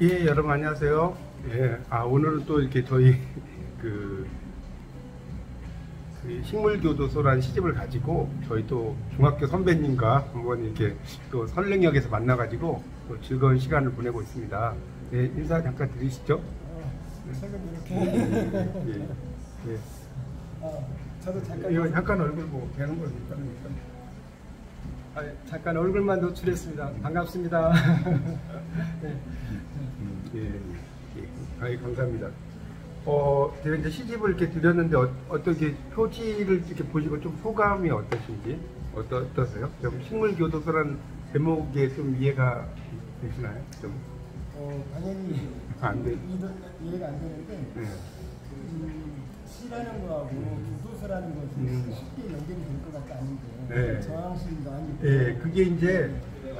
예, 여러분 안녕하세요. 예, 오늘은 또 이렇게 저희 그, 식물교도소라는 시집을 가지고 저희 또 중학교 선배님과 한번 이렇게 또 선릉역에서 만나가지고 또 즐거운 시간을 보내고 있습니다. 예, 인사 잠깐 드리시죠. 최근 예, 이렇게 예, 예. 저도 잠깐 이거 잠깐 얼굴 뭐 되는 겁니까? 잠깐 얼굴만 노출했습니다. 반갑습니다. 네. 예, 예. 감사합니다. 제가 이제 시집을 이렇게 드렸는데 어떻게 표지를 이렇게 보시고 좀 소감이 어떠신지 어떠세요? 좀 식물교도소라는 제목에 좀 이해가 되시나요? 좀 당연히 안 돼. 이해가 안 되는데 네. 시라는 거하고 교도소라는 것이 쉽게 연결이 될 것 같지 않은데 네. 저항심도 아니고 예, 그게 이제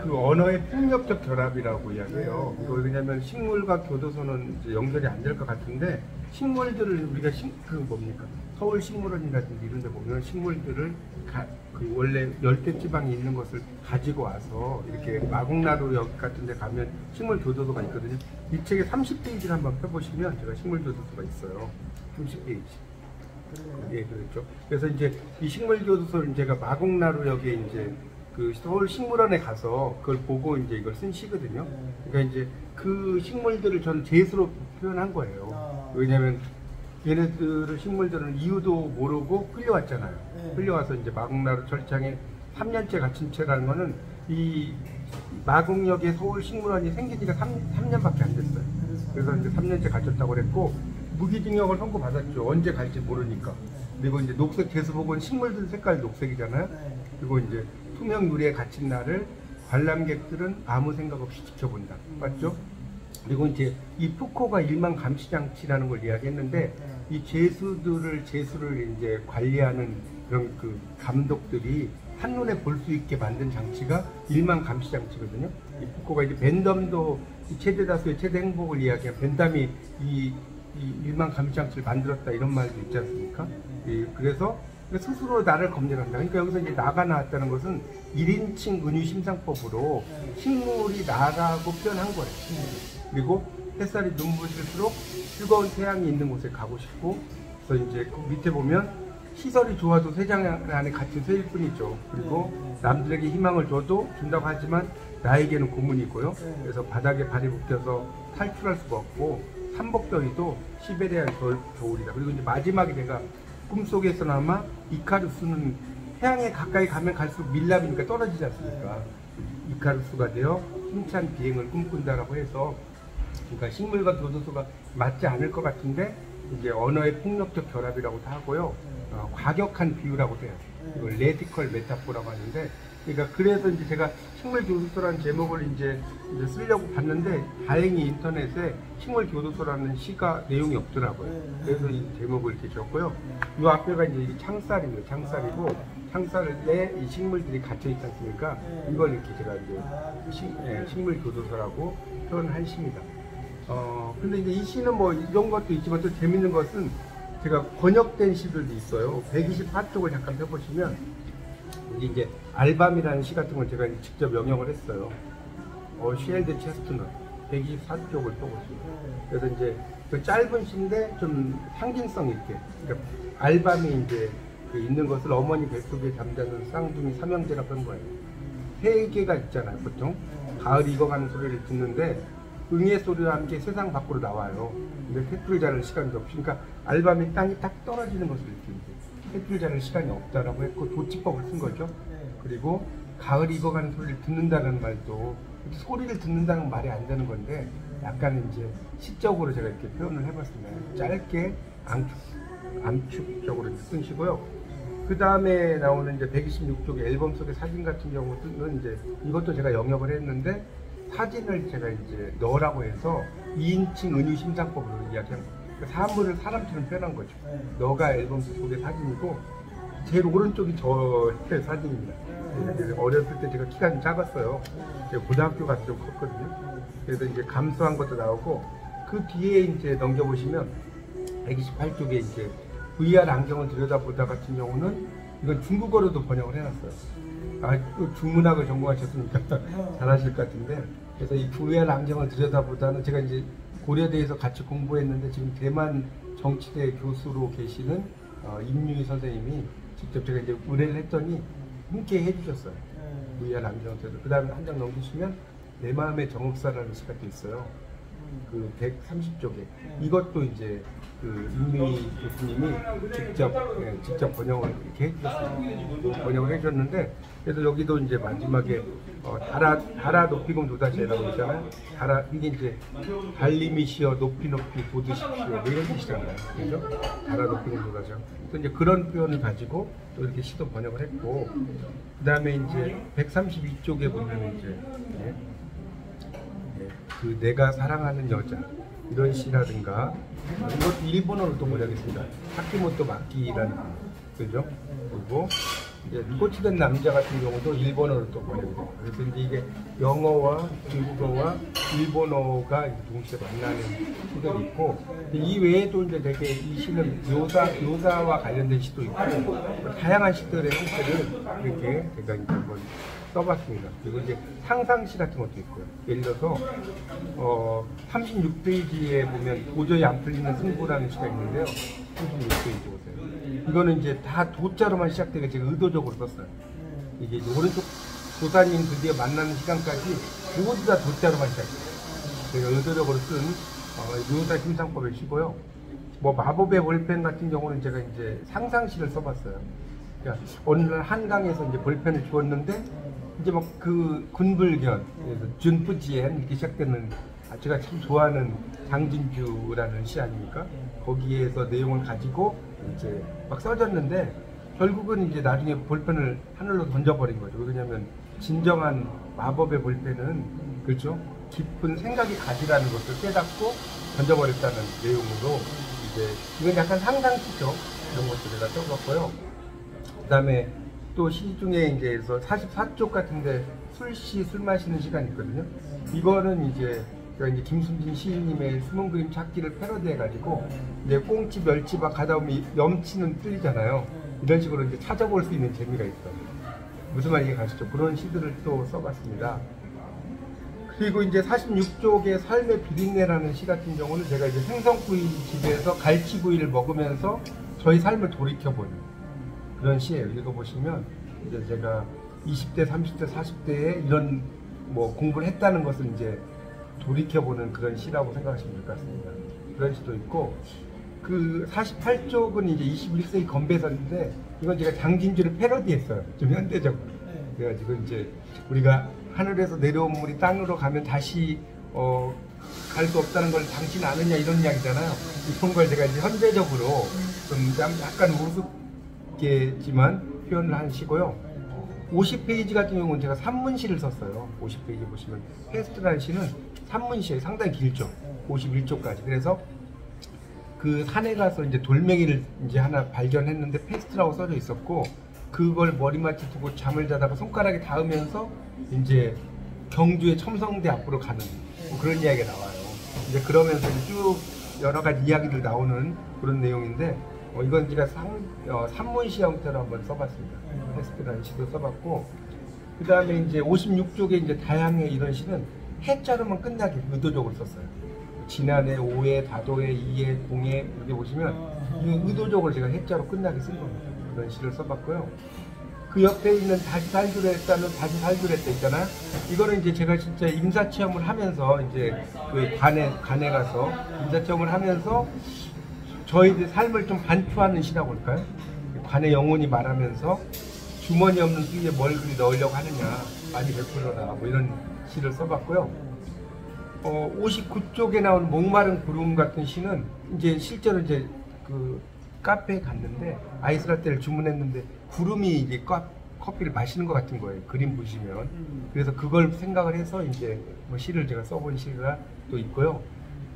그 언어의 폭력적 결합이라고 이야기해요. 네. 왜냐하면 식물과 교도소는 이제 연결이 안 될 것 같은데 식물들을 우리가 뭡니까? 서울 식물원이라든지 이런 데 보면 식물들을 그 원래 열대지방에 있는 것을 가지고 와서 이렇게 마곡나루역 같은 데 가면 식물 교도소가 있거든요. 이 책의 30페이지를 한번 펴보시면 제가 식물 교도소가 있어요. 30페이지. 예, 그렇죠. 그래서 이제 이 식물 교도소를 제가 마곡나루역에 이제 그 서울 식물원에 가서 그걸 보고 이제 이걸 쓴 시거든요. 그러니까 이제 그 식물들을 저는 제수로 표현한 거예요. 왜냐면 얘네들을 식물들은 이유도 모르고 끌려왔잖아요. 끌려와서 이제 마곡나루 철창에 3년째 갇힌 채라는 거는 이 마곡역에 서울 식물원이 생긴 지가 3년밖에 안 됐어요. 그래서 이제 3년째 갇혔다고 그랬고 무기징역을 선고받았죠. 언제 갈지 모르니까. 그리고 이제 녹색 제수복은 식물들 색깔 녹색이잖아요. 그리고 이제 투명 유리에 갇힌 나를 관람객들은 아무 생각 없이 지켜본다. 맞죠? 그리고 이제 이 푸코가 일만 감시장치라는 걸 이야기했는데 이 제수를 이제 관리하는 그런 그 감독들이 한눈에 볼 수 있게 만든 장치가 일만 감시장치거든요. 이 푸코가 이제 벤덤도 최대 다수의 최대 행복을 이야기한 벤담이 이 일만 감시장치를 만들었다 이런 말도 있지 않습니까? 그래서 스스로 나를 검열한다. 그러니까 여기서 이제 나가 나왔다는 것은 1인칭 은유심상법으로 식물이 나라고 표현한 거예요. 그리고 햇살이 눈부실수록 뜨거운 태양이 있는 곳에 가고 싶고, 그래서 이제 그 밑에 보면 시설이 좋아도 새장 안에 갇힌 새일 뿐이죠. 그리고 남들에게 희망을 준다고 하지만 나에게는 고문이 있고요. 그래서 바닥에 발이 묶여서 탈출할 수가 없고, 삼복더위도 시베리아의 겨울이다. 그리고 이제 마지막에 내가 꿈속에서나마 이카루스는 태양에 가까이 가면 갈수록 밀랍이니까 떨어지지 않습니까? 이카루스가 되어 힘찬 비행을 꿈꾼다라고 해서, 그러니까 식물과 교도소가 맞지 않을 것 같은데 이제 언어의 폭력적 결합이라고도 하고요. 과격한 비유라고도 해요. 이걸 레디컬 메타포라고 하는데, 그러니까 그래서 이제 제가 식물 교도소라는 제목을 이제 쓰려고 봤는데 다행히 인터넷에 식물 교도소라는 시가 내용이 없더라고요. 그래서 이 제목을 이렇게 줬고요. 이 앞에가 이제 창살입니다. 창살이고 창살에 이 식물들이 갇혀 있지 않습니까? 이걸 이렇게 제가 이제 식물 교도소라고 표현한 시입니다. 근데 이제 이 시는 뭐 이런 것도 있지만 또 재밌는 것은 제가 번역된 시들도 있어요. 124쪽을 잠깐 펴보시면 이제 알밤이라는 시 같은 걸 제가 직접 영역을 했어요. 쉘드 체스트넛 124쪽을 펴보시면. 그래서 이제 그 짧은 시인데 좀 상징성 있게. 그러니까 알밤이 이제 그 있는 것을 어머니 뱃속에 잠자는 쌍둥이 삼형제라고 한 거예요. 세 개가 있잖아요, 보통. 가을이 익어가는 소리를 듣는데 응의 소리와 함께 세상 밖으로 나와요. 근데 탯줄 자를 시간도 없이. 그러니까 알밤이 땅이 딱 떨어지는 것을 느끼는데 탯줄 자를 시간이 없다라고 했고 도치법을 쓴 거죠. 그리고 가을이 익어가는 소리를 듣는다는 말도 소리를 듣는다는 말이 안 되는 건데 약간 이제 시적으로 제가 이렇게 표현을 해봤습니다. 짧게 암축적으로 쓴 시고요. 그 다음에 나오는 이제 126쪽의 앨범 속의 사진 같은 경우는 이제 이것도 제가 영역을 했는데 사진을 제가 이제 너라고 해서 2인칭 은유심상법으로 이야기한 거예요. 사물을 사람처럼 표현한 거죠. 너가 앨범 속의 사진이고 제일 오른쪽이 저 사진입니다. 어렸을 때 제가 키가 좀 작았어요. 제가 고등학교 가서 좀 컸거든요. 그래서 이제 감수한 것도 나오고 그 뒤에 이제 넘겨보시면 128쪽에 이제 VR 안경을 들여다보다 같은 경우는 이건 중국어로도 번역을 해놨어요. 중문학을 전공하셨으니까 잘하실 것 같은데 그래서 이 부의 랑정을 들여다보다는 제가 이제 고려대에서 같이 공부했는데 지금 대만 정치대 교수로 계시는 임유희 선생님이 직접 제가 이제 의뢰를 했더니 함께 해주셨어요. 부의 랑정을 들여다. 그 다음에 한 장 넘기시면 내 마음의 정읍사라는 시가 또 있어요. 그 130쪽에 이것도 이제 그 임미 교수님이 직접 번역을 이렇게 해주셨어요. 번역을 해주셨는데 그래서 여기도 이제 마지막에 달아 높이금 도다시라고 있잖아요. 달아 이게 이제 달님이시여 높이 높이 돋으십시오 뭐 이런 뜻이잖아요. 그죠? 달아 높이금 도다시. 그래서 이제 그런 표현을 가지고 또 이렇게 시도 번역을 했고 그 다음에 이제 132쪽에 보면 이제 그 내가 사랑하는 여자 이런 시라든가 이것도 일본어로 또 번역했습니다. 타키모토 마키라는 그죠? 그리고 이제 꽂히던 남자 같은 경우도 일본어로 또 번역돼요. 그래서 이제 이게 영어와 중국어와 일본어가 동시에 만나는 시들이 있고 이 외에도 이제 되게 이 시는 묘사와 관련된 시도 있고 다양한 시들의 형태를 이렇게 제가 이제 한번 써봤습니다. 그리고 이제 상상시 같은 것도 있고요. 예를 들어서 36페이지에 보면 도저히 안 풀리는 승부라는 시가 있는데요. 36페이지 보세요. 이거는 이제 다 도자로만 시작되게 제가 의도적으로 썼어요. 이게 이제 오른쪽 조사님 드디어 만나는 시간까지 모두 다 도자로만 시작해요. 제가 의도적으로 쓴 묘사 심상법의 시고요. 뭐 마법의 볼펜 같은 경우는 제가 이제 상상시를 써봤어요. 그러니까 어느 날 한강에서 이제 볼펜을 주었는데 이제 막 그 군불견, 준푸지엔 이렇게 시작되는 제가 참 좋아하는 장진주라는 시 아닙니까? 거기에서 내용을 가지고 이제 막 써졌는데 결국은 이제 나중에 볼펜을 하늘로 던져버린 거죠. 왜냐면 진정한 마법의 볼펜은 그렇죠? 깊은 생각이 가지라는 것을 깨닫고 던져버렸다는 내용으로 이제 이건 약간 상상시죠. 이런 것도 제가 써봤고요. 그 다음에 또 시 중에 이제 44쪽 같은데 술 마시는 시간이 있거든요. 이거는 이제 제가 이제 김순진 시인님의 숨은 그림 찾기를 패러디해가지고 이제 꽁치 멸치밥 가다 보면 염치는 틀리잖아요. 이런 식으로 이제 찾아볼 수 있는 재미가 있어요. 무슨 말인지 가시죠? 그런 시들을 또 써봤습니다. 그리고 이제 46쪽의 삶의 비린내라는 시 같은 경우는 제가 이제 생선구이 집에서 갈치구이를 먹으면서 저희 삶을 돌이켜보는 그런 시예요. 읽어보시면 이제 제가 20대, 30대, 40대에 이런 뭐 공부를 했다는 것을 이제 돌이켜보는 그런 시라고 생각하시면 될 것 같습니다. 그런 시도 있고 그 48쪽은 이제 21세기 건배사인데 이건 제가 장진주를 패러디했어요. 좀 현대적으로. 그래가지고 이제 우리가 하늘에서 내려온 물이 땅으로 가면 다시 갈 수 없다는 걸 당신 아느냐 이런 이야기잖아요. 이런 걸 제가 이제 현대적으로 좀 약간 우습게지만 표현을 한 시고요. 50페이지 같은 경우는 제가 산문시를 썼어요. 50페이지 보시면 페스트라는 시는 산문시에 상당히 길죠. 51쪽까지. 그래서 그 산에 가서 이제 돌멩이를 이제 하나 발견했는데 페스트라고 써져 있었고 그걸 머리맡에 두고 잠을 자다가 손가락에 닿으면서 이제 경주의 첨성대 앞으로 가는 뭐 그런 이야기가 나와요. 이제 그러면서 쭉 여러 가지 이야기들 나오는 그런 내용인데 이건 제가 산문시 형태로 한번 써봤습니다. 페스트라는 시도 써봤고 그 다음에 이제 56쪽에 이제 다양의 이런 시는 해자로만 끝나게 의도적으로 썼어요. 지난해, 오해, 다도해, 이해, 공해 이렇게 보시면 의도적으로 제가 해자로 끝나게 쓴 겁니다. 그런 시를 써봤고요. 그 옆에 있는 다시 살기로 했다는 다시 살기로 했다 있잖아요. 이거는 이제 제가 진짜 임사 체험을 하면서 이제 그 관에 가서 임사 체험을 하면서 저희들 삶을 좀 반추하는 시라고 할까요? 관의 영혼이 말하면서 주머니 없는 수위에 뭘 그리 넣으려고 하느냐 많이 베풀어라 뭐 이런 시를 써봤고요. 59쪽에 나오는 목마른 구름 같은 시는 이제 실제로 이제 그 카페에 갔는데 아이스라떼를 주문했는데 구름이 이제 커피를 마시는 것 같은 거예요. 그림 보시면. 그래서 그걸 생각을 해서 이제 뭐 시를 제가 써본 시가 또 있고요.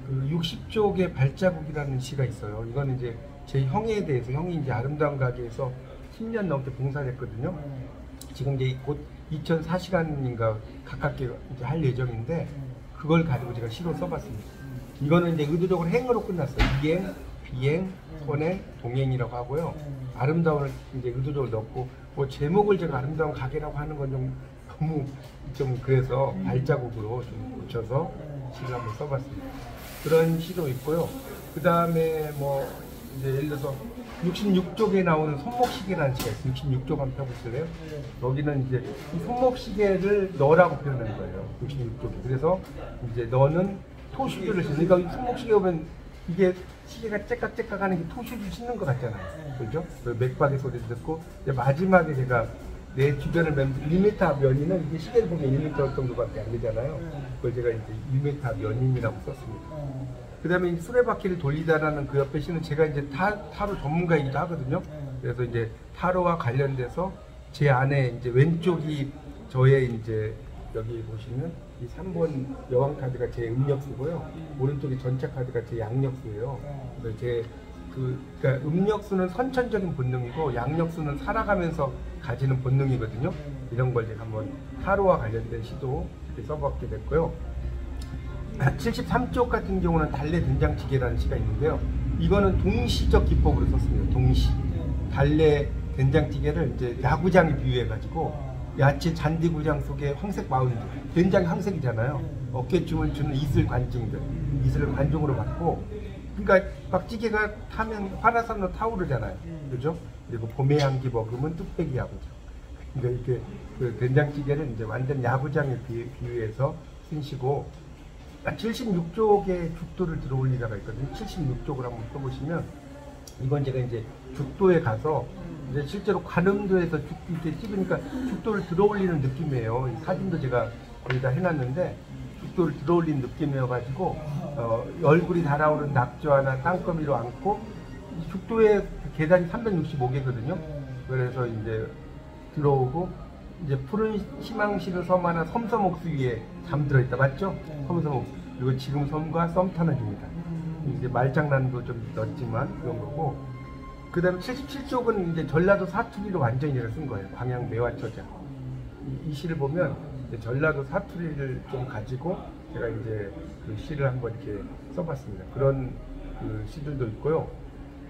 그 60쪽의 발자국이라는 시가 있어요. 이거는 이제 제 형에 대해서 형이 이제 아름다운 가게에서 10년 넘게 봉사를 했거든요. 지금 이제 곧 2004시간인가 가깝게 이제 할 예정인데 그걸 가지고 제가 시로 써봤습니다. 이거는 이제 의도적으로 행으로 끝났어요. 이행, 비행, 선행, 동행이라고 하고요. 아름다움을 이제 의도적으로 넣고 뭐 제목을 제가 아름다운 가게라고 하는 건 좀 너무 좀 그래서 발자국으로 좀 붙여서 시를 한번 써봤습니다. 그런 시도 있고요. 그 다음에 뭐 이제 예를 들어서 66쪽에 나오는 손목시계라는 시가 있어요. 66쪽 한번 펴보실래요? 여기는 이제 이 손목시계를 너라고 표현하는 거예요. 66쪽에. 그래서 이제 너는 토슈즈를 신는, 그러니까 손목시계 보면 이게 시계가 째깍째깍 하는 게 토슈즈 신는 것 같잖아요. 그죠? 맥박의 소리 듣고 이제 마지막에 제가 내 주변을 면 1m 면이는 이게 시계를 보면 1m 정도밖에 안 되잖아요. 그걸 제가 이제 1m 면인이라고 썼습니다. 그 다음에 수레바퀴를 돌리다라는 그 옆에 시는 제가 이제 타로 전문가이기도 하거든요. 그래서 이제 타로와 관련돼서 제 안에 이제 왼쪽이 저의 이제 여기 보시면 이 3번 여왕 카드가 제 음력수고요. 오른쪽이 전차 카드가 제 양력수예요. 그래서 그러니까 음력수는 선천적인 본능이고 양력수는 살아가면서 가지는 본능이거든요. 이런 걸 제가 한번 타로와 관련된 시도 이렇게 써봤게 됐고요. 73쪽 같은 경우는 달래 된장찌개라는 시가 있는데요. 이거는 동시적 기법으로 썼습니다. 동시. 달래 된장찌개를 이제 야구장에 비유해가지고 야채 잔디구장 속에 황색 마운드. 된장이 황색이잖아요. 어깨춤을 추는 이슬 관중들. 이슬을 관중으로 받고. 그러니까 막 찌개가 타면 화라산으로 타오르잖아요. 그죠? 그리고 봄의 향기 먹으면 뚝배기 야구장. 그러니까 이렇게 그 된장찌개를 이제 완전 야구장에 비유해서 쓴 시고 76쪽에 죽도를 들어올리다가 있거든요. 76쪽을 한번 써보시면 이건 제가 이제 죽도에 가서 이제 실제로 관음도에서 죽도 이렇게 찍으니까 죽도를 들어올리는 느낌이에요. 이 사진도 제가 거의 다 해놨는데 죽도를 들어올리는 느낌이어가지고 얼굴이 달아오른 낙조 하나 땅거미로 안고 죽도의 계단이 365개거든요. 그래서 이제 들어오고 이제 푸른 희망시를 섬 하나 섬섬옥수 위에 잠들어 있다, 맞죠? 섬섬옥수. 그리고 지금 섬과 썸 타는 중이다. 이제 말장난도 좀 넣었지만 그런 거고. 그 다음에 77쪽은 이제 전라도 사투리로 완전히 제가 쓴 거예요. 광양 매화처자. 이 시를 보면 이제 전라도 사투리를 좀 가지고 제가 이제 그 시를 한번 이렇게 써봤습니다. 그런 그 시들도 있고요.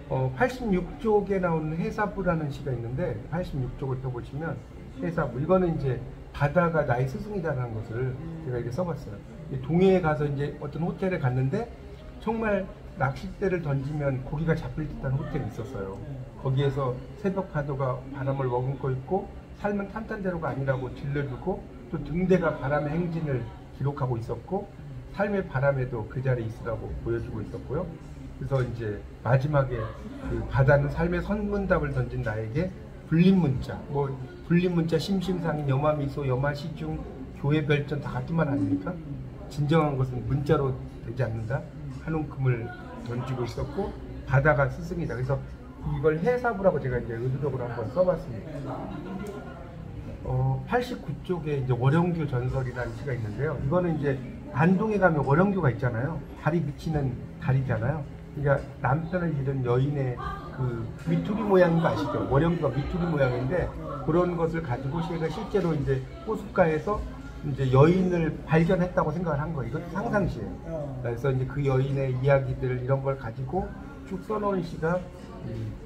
86쪽에 나오는 해사부라는 시가 있는데 86쪽을 펴보시면 해사부, 이거는 이제 바다가 나의 스승이다라는 것을 제가 이렇게 써봤어요. 동해에 가서 이제 어떤 호텔에 갔는데 정말 낚싯대를 던지면 고기가 잡힐 듯한 호텔이 있었어요. 거기에서 새벽 파도가 바람을 머금고 있고 삶은 탄탄대로가 아니라고 질러주고 또 등대가 바람의 행진을 기록하고 있었고 삶의 바람에도 그 자리에 있으라고 보여주고 있었고요. 그래서 이제 마지막에 그 바다는 삶의 선문답을 던진 나에게 불린 문자, 뭐 불린 문자, 심심상인, 여마미소, 여마시중, 교회별전 다 같은 말 아닙니까? 진정한 것은 문자로 되지 않는다. 한 움큼을 던지고 있었고 바다가 스승이다. 그래서 이걸 해사부라고 제가 이제 의도적으로 한번 써봤습니다. 89쪽에 이제 월영교 전설이라는 시가 있는데요. 이거는 이제 안동에 가면 월영교가 있잖아요. 달이 비치는 달이잖아요. 그러니까 남편을 잃은 여인의 그 미투리 모양인 거 아시죠? 월영교가 미투리 모양인데 그런 것을 가지고 제가 실제로 이제 호숫가에서 이제 여인을 발견했다고 생각을 한 거예요. 이것도 상상시예요. 그래서 이제 그 여인의 이야기들 이런 걸 가지고 쭉 써놓은 시가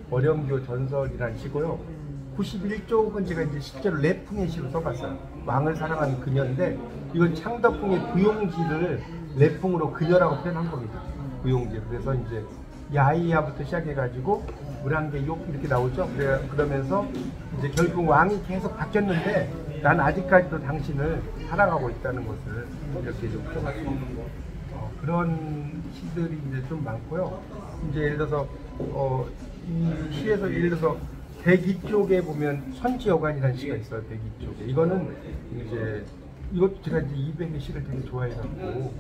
월영교 전설이라는 시고요. 91쪽은 제가 이제 실제로 래풍의 시로 써봤어요. 왕을 사랑하는 그녀인데 이건 창덕궁의 부용지를 래풍으로 그녀라고 표현한 겁니다. 부용지. 그래서 이제 야이야부터 시작해가지고 물안개 욕 이렇게 나오죠. 그러면서 이제 결국 왕이 계속 바뀌었는데 난 아직까지도 당신을 사랑하고 있다는 것을 이렇게 좀 표현했습니다. 그런 시들이 이제 좀 많고요. 이제 예를 들어서 이 시에서 예를 들어서 102쪽에 보면 천지여관이라는 시가 있어요. 102쪽에. 이거는 이제 이것도 제가 이제 200의 시를 되게 좋아해갖고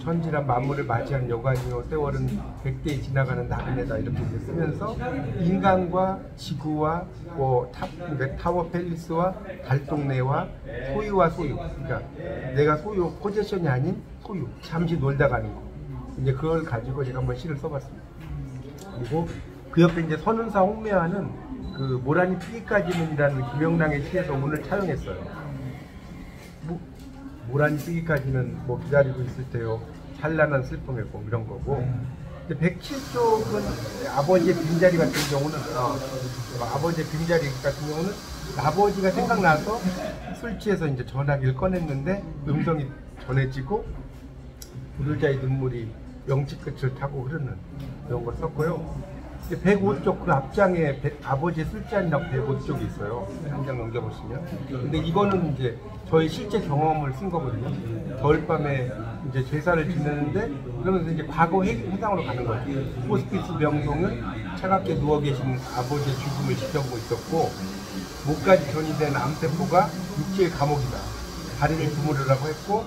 천지란 만물을 맞이한 여관이요 세월은 100대에 지나가는 나그네다 이렇게 이제 쓰면서 인간과 지구와 뭐 그러니까 타워 팰리스와 달동네와 소유와 소유, 그러니까 내가 소유 포제션이 아닌 소유, 잠시 놀다 가는 거, 이제 그걸 가지고 제가 한번 시를 써봤습니다. 그리고 그 옆에 이제 선운사 홍매화는 그 모란이 피기까지는이라는 김영랑의 시에서 오늘 차용했어요. 모란이 피기까지는 뭐 기다리고 있을 때요 찬란한 슬픔의 봄 이런 거고 이제 107쪽은 아버지의 빈자리 같은 경우는 아버지의 빈자리 같은 경우는 아버지가 생각나서 술 취해서 이제 전화기를 꺼냈는데 음성이 전해지고 부르자의 눈물이 명치 끝을 타고 흐르는 이런 걸 썼고요. 105쪽 그 앞장에 아버지의 술잔이라고 105쪽이 있어요. 한 장 넘겨보시면. 근데 이거는 이제 저희 실제 경험을 쓴 거거든요. 겨울밤에 이제 제사를 지내는데 그러면서 이제 과거 회상으로 가는 거죠. 호스피스 명동은 차갑게 누워 계신 아버지의 죽음을 지켜보고 있었고 목까지 전이된 암세포가 육지의 감옥이다. 다리를 주무르라고 했고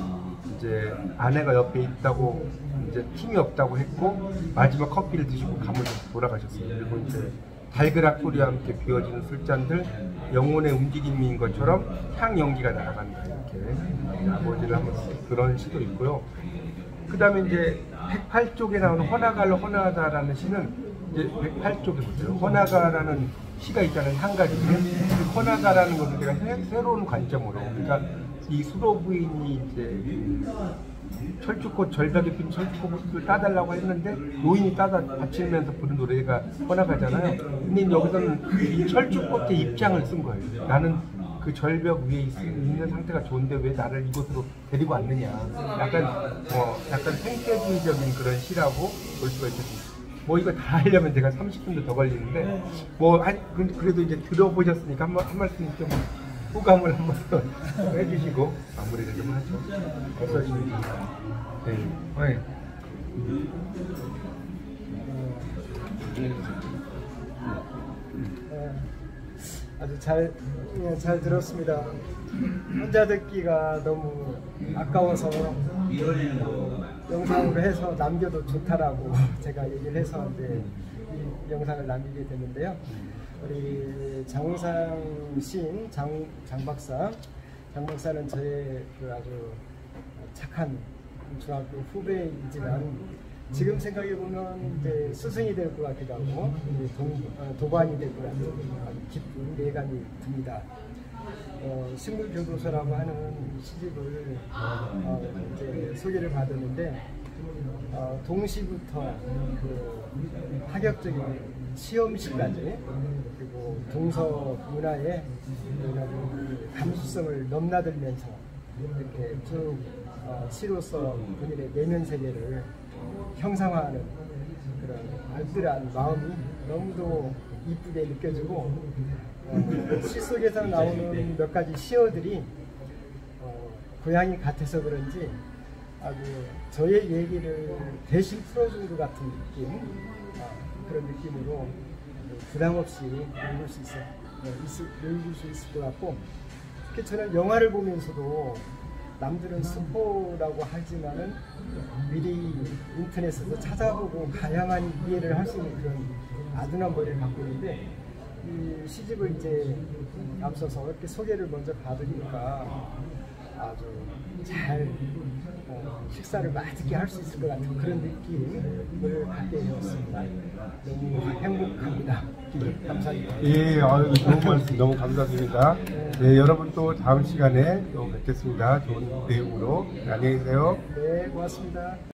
이제 아내가 옆에 있다고 이제 힘이 없다고 했고 마지막 커피를 드시고 감으로 돌아가셨어요. 그리고 이제 달그락 소리와 함께 비워지는 술잔들 영혼의 움직임인 것처럼 향 연기가 날아간다 이렇게 아버지를 한번 그런 시도 있고요. 그 다음에 이제 108쪽에 나오는 허나갈로 허나하다라는 시는 이제 108쪽에 보세요. 허나가라는 시가 있잖아요. 한 가지. 허나가라는 것은 제가 새로운 관점으로 그러니까 이 수로 부인이 이제 철쭉꽃 절벽에 핀 철쭉꽃을 따달라고 했는데 노인이 따다 바치면서 부른 노래가 허나가잖아요. 근데 여기서는 이 철쭉꽃의 입장을 쓴 거예요. 나는 그 절벽 위에 있는 상태가 좋은데 왜 나를 이곳으로 데리고 왔느냐. 약간 생태주의적인 그런 시라고 볼 수가 있겠습니다. 뭐 이거 다 하려면 제가 30분도 더 걸리는데 그래도 이제 들어보셨으니까 한 말씀 좀 호감을 한번 해주시고 마무리를 좀 하죠. 어떠십니까? 네. 아주 잘 들었습니다. 혼자 듣기가 너무 아까워서 영상으로 해서 남겨도 좋다라고 제가 얘기를 해서 이제 이 영상을 남기게 됐는데요. 우리 장우상 시인 장 박사는 저의 그 아주 착한 중학교 후배이지만 지금 생각해 보면 이제 스승이 될 것 같기도 하고 도반이 될 것 같은 기쁜 예감이 듭니다. 식물교도소라고 하는 시집을 이제 소개를 받았는데 동시부터 그 파격적인 시험시까지 그리고 동서 문화의 감수성을 넘나들면서 이렇게 쭉 시로서 본인의 내면 세계를 형상화하는 그런 알뜰한 마음이 너무도 이쁘게 느껴지고 시 속에서 나오는 몇 가지 시어들이 고향이 같아서 그런지 아주 저의 얘기를 대신 풀어준 것 같은 느낌 그런 느낌으로 부담 없이 읽을 수 있을 것 같고 특히 저는 영화를 보면서도 남들은 스포라고 하지만은 미리 인터넷에서 찾아보고 가야만 이해를 할 수 있는 그런 아둔한 머리를 갖고 있는데 이 시집을 이제 앞서서 이렇게 소개를 먼저 받으니까 아주 잘 식사를 맛있게 할 수 있을 것 같은 그런 느낌을 갖게 되었습니다. 너무 행복합니다. 감사합니다. 예, 좋은 말씀 너무 감사드립니다. 네, 여러분 또 다음 시간에 또 뵙겠습니다. 좋은 내용으로 안녕히 계세요. 네, 고맙습니다.